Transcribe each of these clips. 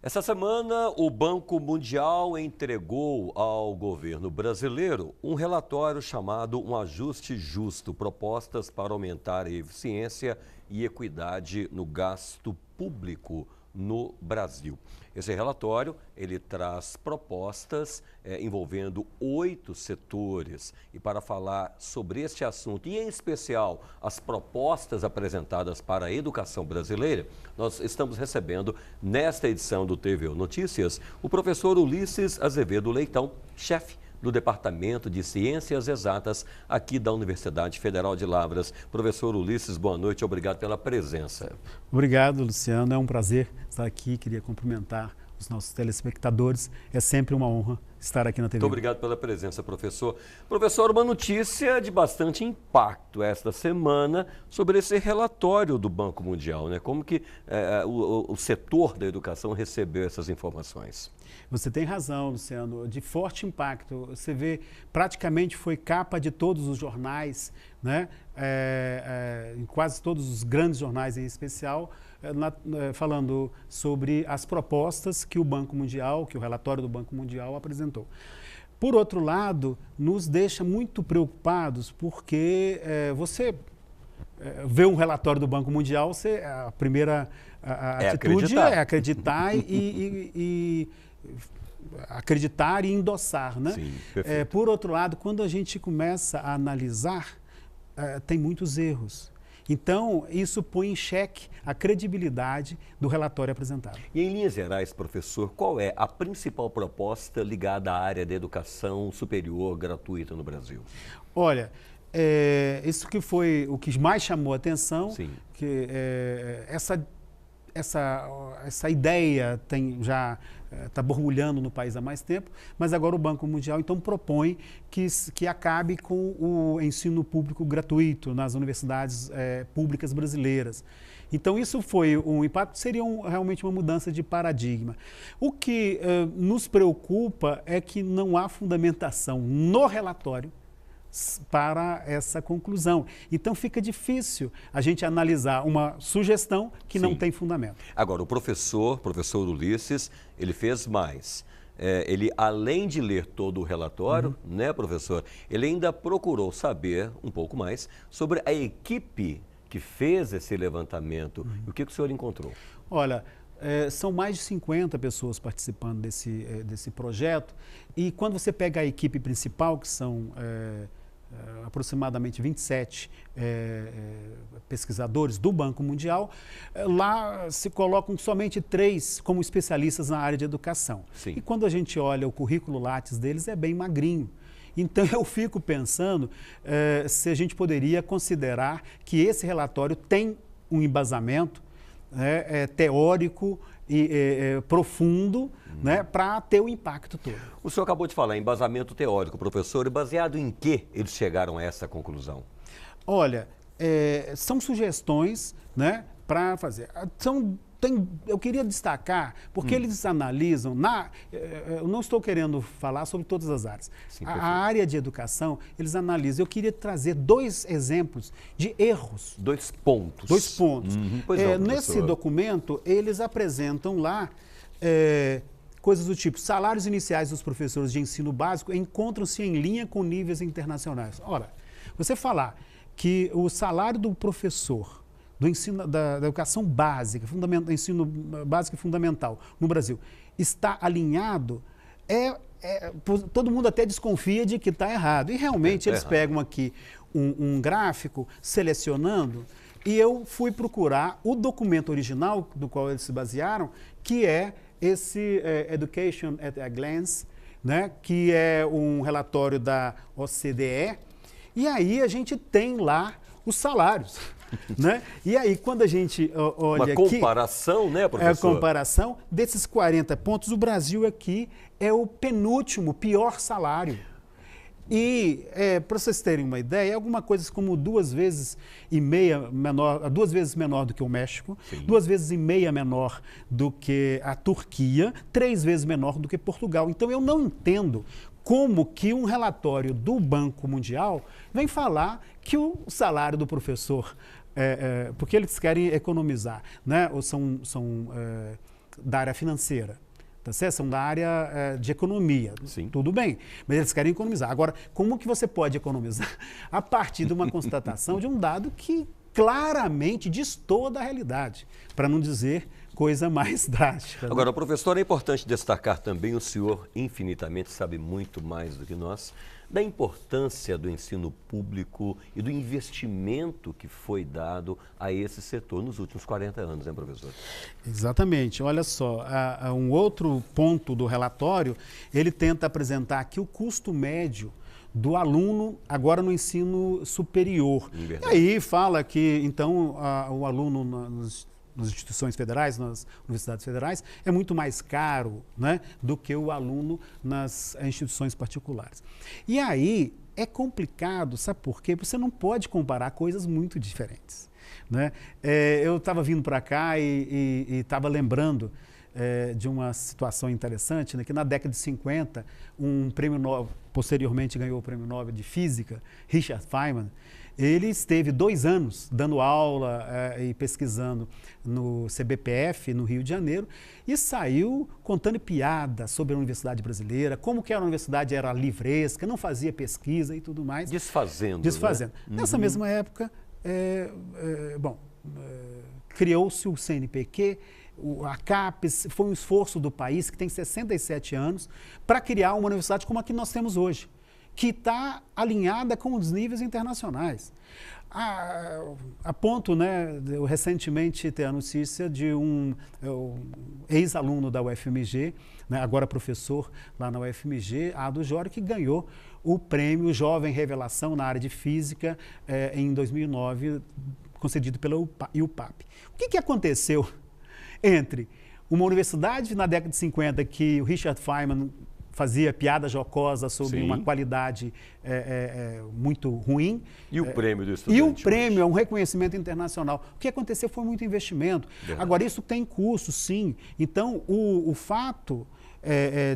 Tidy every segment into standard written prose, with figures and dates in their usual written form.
Essa semana, o Banco Mundial entregou ao governo brasileiro um relatório chamado Um Ajuste Justo, propostas para aumentar a eficiência e equidade no gasto público no Brasil. Esse relatório, ele traz propostas envolvendo 8 setores. E para falar sobre este assunto, e em especial as propostas apresentadas para a educação brasileira, nós estamos recebendo nesta edição do TVU Notícias o professor Ulisses Azevedo Leitão, chefe do Departamento de Ciências Exatas aqui da Universidade Federal de Lavras. Professor Ulisses, boa noite, obrigado pela presença. Obrigado, Luciano, é um prazer estar aqui, queria cumprimentar os nossos telespectadores, é sempre uma honra estar aqui na TV. Muito obrigado pela presença, professor. Professor, uma notícia de bastante impacto esta semana sobre esse relatório do Banco Mundial, né? Como que o setor da educação recebeu essas informações? Você tem razão, Luciano, de forte impacto. Você vê, praticamente foi capa de todos os jornais, né? Em quase todos os grandes jornais em especial, falando sobre as propostas que o Banco Mundial, que o relatório do Banco Mundial apresentou. Por outro lado, nos deixa muito preocupados porque você vê um relatório do Banco Mundial, a primeira atitude é acreditar e acreditar e endossar, né? Sim, perfeito. Por outro lado, quando a gente começa a analisar, tem muitos erros. Então, isso põe em xeque a credibilidade do relatório apresentado. E em linhas gerais, professor, qual é a principal proposta ligada à área da educação superior gratuita no Brasil? Olha, isso que foi o que mais chamou a atenção, Sim. Que essa ideia já está borbulhando no país há mais tempo, mas agora o Banco Mundial então propõe que acabe com o ensino público gratuito nas universidades públicas brasileiras. Então isso foi um impacto, seria realmente uma mudança de paradigma. O que nos preocupa é que não há fundamentação no relatório para essa conclusão. Então fica difícil a gente analisar uma sugestão que não tem fundamento. Agora, o professor Ulisses, ele fez mais. Ele, além de ler todo o relatório, né, professor, ele ainda procurou saber um pouco mais sobre a equipe que fez esse levantamento. O que o senhor encontrou? Olha, são mais de 50 pessoas participando desse projeto, e quando você pega a equipe principal, que são aproximadamente 27 pesquisadores do Banco Mundial, lá se colocam somente 3 como especialistas na área de educação. Sim. E quando a gente olha o currículo Lattes deles, é bem magrinho. Então eu fico pensando se a gente poderia considerar que esse relatório tem um embasamento teórico e profundo, né, para ter o impacto todo. O senhor acabou de falar em embasamento teórico, professor, e baseado em que eles chegaram a essa conclusão? Olha, são sugestões, né, para fazer. Eu queria destacar, porque eles analisam, eu não estou querendo falar sobre todas as áreas. Sim, a área de educação, eles analisam. Eu queria trazer 2 exemplos de erros. 2 pontos. 2 pontos. Pois não, nesse documento, eles apresentam lá coisas do tipo: salários iniciais dos professores de ensino básico encontram-se em linha com níveis internacionais. Ora, você falar que o salário do professor do ensino, da educação básica, ensino básico e fundamental no Brasil, está alinhado, todo mundo até desconfia de que está errado. E realmente eles pegam aqui um gráfico selecionando, e eu fui procurar o documento original do qual eles se basearam, que é esse Education at a Glance, né, que é um relatório da OCDE, e aí a gente tem lá os salários. Né? E aí, quando a gente olha aqui... Uma comparação, né, professor? A comparação desses 40 pontos, o Brasil aqui é o penúltimo pior salário. E, para vocês terem uma ideia, é alguma coisa como 2,5 vezes menor, 2 vezes menor do que o México, Sim. 2,5 vezes menor do que a Turquia, 3 vezes menor do que Portugal. Então, eu não entendo como que um relatório do Banco Mundial vem falar que o salário do professor, porque eles querem economizar, né? Ou são da área financeira, tá certo? São da área de economia. Sim. Tudo bem, mas eles querem economizar. Agora, como que você pode economizar? A partir de uma constatação de um dado que claramente destoa da realidade, para não dizer coisa mais drástica. Agora, professor, é importante destacar também, o senhor infinitamente sabe muito mais do que nós, da importância do ensino público e do investimento que foi dado a esse setor nos últimos 40 anos, né, professor? Exatamente. Olha só, um outro ponto do relatório, ele tenta apresentar aqui o custo médio do aluno agora no ensino superior. E aí fala que, então, o aluno nas instituições federais, nas universidades federais, é muito mais caro, né, do que o aluno nas instituições particulares. E aí é complicado, sabe por quê? Você não pode comparar coisas muito diferentes, né? Eu estava vindo para cá e estava lembrando de uma situação interessante, né, que na década de 50, um prêmio Nobel, posteriormente ganhou o prêmio Nobel de Física, Richard Feynman, ele esteve 2 anos dando aula e pesquisando no CBPF, no Rio de Janeiro, e saiu contando piada sobre a Universidade Brasileira, como que a universidade era livresca, não fazia pesquisa e tudo mais. Desfazendo. Desfazendo. Né? Nessa mesma época, criou-se o CNPq, a CAPES, foi um esforço do país, que tem 67 anos, para criar uma universidade como a que nós temos hoje, que está alinhada com os níveis internacionais. A ponto, né, eu recentemente ter a notícia de um ex-aluno da UFMG, né, agora professor lá na UFMG, Ado Jório, que ganhou o prêmio Jovem Revelação na área de Física em 2009, concedido pela IUPAP. O que aconteceu entre uma universidade na década de 50 que o Richard Feynman fazia piada jocosa sobre uma qualidade muito ruim. E o prêmio do estudante? E o prêmio é um reconhecimento internacional. O que aconteceu foi muito investimento. Verdade. Agora, isso tem custo, sim. Então, o fato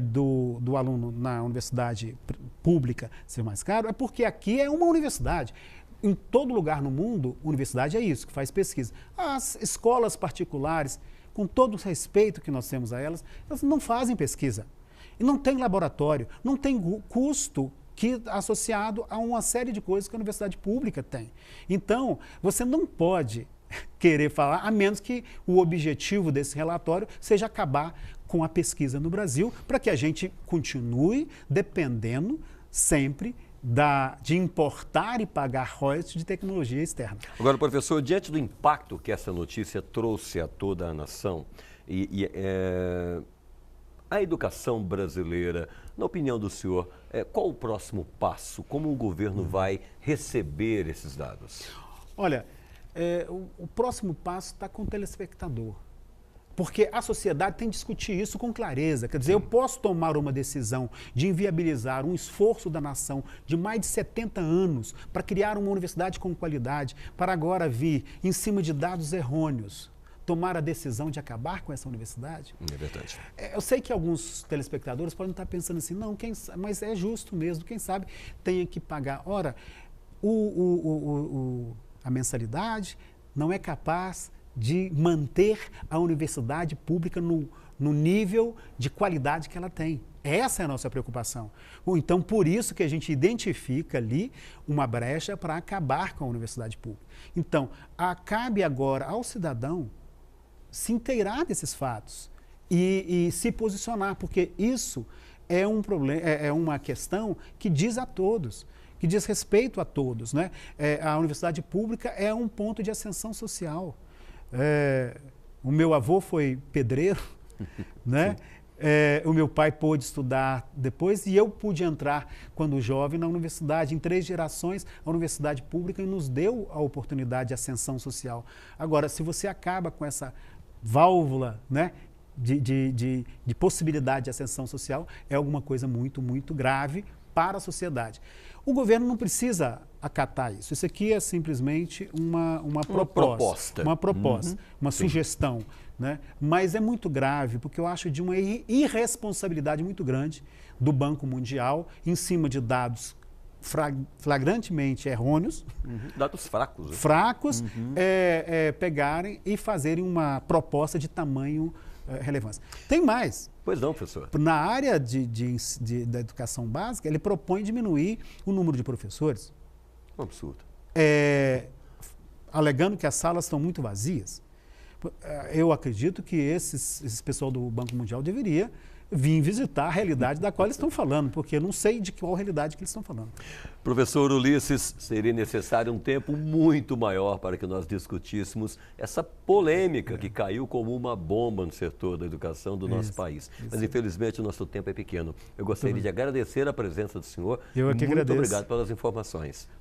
do aluno na universidade pública ser mais caro é porque aqui é uma universidade. Em todo lugar no mundo, universidade é isso, que faz pesquisa. As escolas particulares, com todo o respeito que nós temos a elas não fazem pesquisa. E não tem laboratório, não tem custo associado a uma série de coisas que a universidade pública tem. Então, você não pode querer falar, a menos que o objetivo desse relatório seja acabar com a pesquisa no Brasil, para que a gente continue dependendo sempre de importar e pagar royalties de tecnologia externa. Agora, professor, diante do impacto que essa notícia trouxe a toda a nação, a educação brasileira, na opinião do senhor, qual o próximo passo? Como o governo vai receber esses dados? Olha, o próximo passo está com o telespectador. Porque a sociedade tem que discutir isso com clareza. Quer dizer, eu posso tomar uma decisão de inviabilizar um esforço da nação de mais de 70 anos para criar uma universidade com qualidade, para agora vir em cima de dados errôneos, tomar a decisão de acabar com essa universidade? É verdade. Eu sei que alguns telespectadores podem estar pensando assim, não, mas é justo mesmo, quem sabe tenha que pagar. Ora, a mensalidade não é capaz de manter a universidade pública no nível de qualidade que ela tem. Essa é a nossa preocupação. Então, por isso que a gente identifica ali uma brecha para acabar com a universidade pública. Então, cabe agora ao cidadão se inteirar desses fatos e se posicionar, porque isso é um problema, é uma questão que diz a todos, que diz respeito a todos, né? A universidade pública é um ponto de ascensão social. O meu avô foi pedreiro, né? O meu pai pôde estudar depois e eu pude entrar, quando jovem, na universidade. Em 3 gerações, a universidade pública nos deu a oportunidade de ascensão social. Agora, se você acaba com essa válvula, né, de possibilidade de ascensão social, é alguma coisa muito, muito grave para a sociedade. O governo não precisa acatar isso. Isso aqui é simplesmente uma proposta. Uma proposta, uma sugestão. Né? Mas é muito grave, porque eu acho de uma irresponsabilidade muito grande do Banco Mundial em cima de dados flagrantemente errôneos. Dados fracos. Né? Fracos, pegarem e fazerem uma proposta de tamanho relevância. Tem mais. Pois não, professor. Na área da educação básica, ele propõe diminuir o número de professores. Um absurdo. Alegando que as salas estão muito vazias. Eu acredito que esse pessoal do Banco Mundial deveria vir visitar a realidade da qual eles estão falando, porque eu não sei de qual realidade que eles estão falando. Professor Ulisses, seria necessário um tempo muito maior para que nós discutíssemos essa polêmica que caiu como uma bomba no setor da educação do nosso país. Mas, infelizmente, o nosso tempo é pequeno. Eu gostaria de agradecer a presença do senhor. Eu é que agradeço. Muito obrigado pelas informações.